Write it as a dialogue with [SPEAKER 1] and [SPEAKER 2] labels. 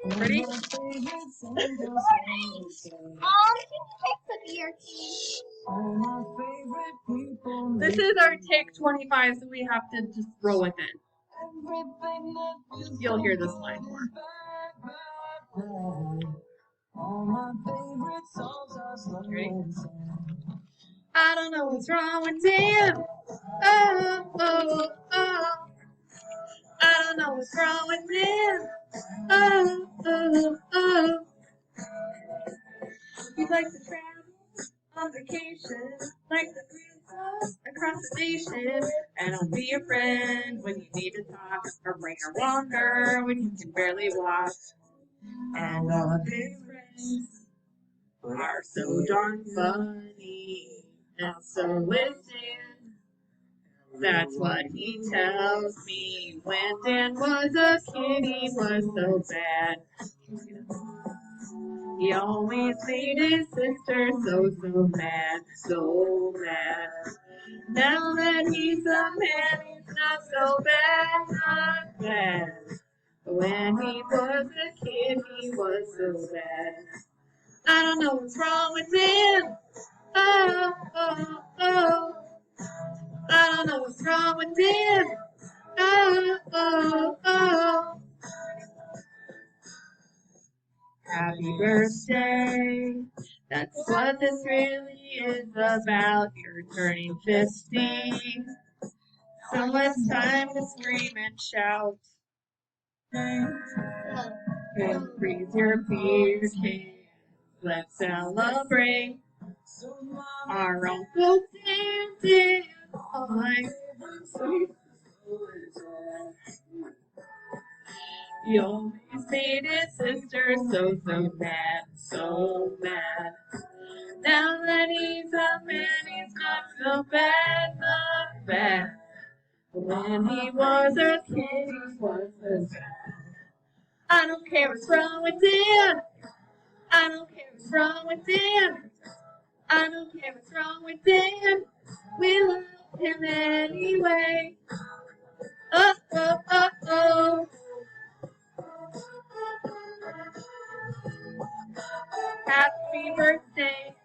[SPEAKER 1] Ready?
[SPEAKER 2] Take the beer, please.
[SPEAKER 1] This is our take 25, so we have to just roll with it. You'll hear this line more. Ready? I don't know what's wrong with Dan. Oh, oh, oh. I don't know what's wrong with Dan. Oh, oh, oh. He'd like to travel on vacation, like the princess across the nation. And I'll be your friend when you need to talk, or bring a walker when you can barely walk. And all of his friends are so darn funny, and so is Dan. That's what he tells me. When Dan was a kid, he was so bad. He always made his sister so mad, so mad. Now that he's a man, he's not so bad, not bad. But when he was a kid, he was so bad. I don't know what's wrong with Dan. Oh, oh, oh. I don't know what's wrong with Dan. Oh, oh, oh. Happy birthday. That's what this really is about. You're turning 50. So it's time to scream and shout. And freeze your beer can. Let's celebrate our Uncle Dan. He always made his sister so mad, so mad. Now that he's a man, he's not so bad, not bad. When he was a kid, he was so bad. I don't care what's wrong with Dan. I don't care what's wrong with Dan. I don't care what's wrong with Dan. We love him anyway. Oh, oh, oh, oh. Happy birthday.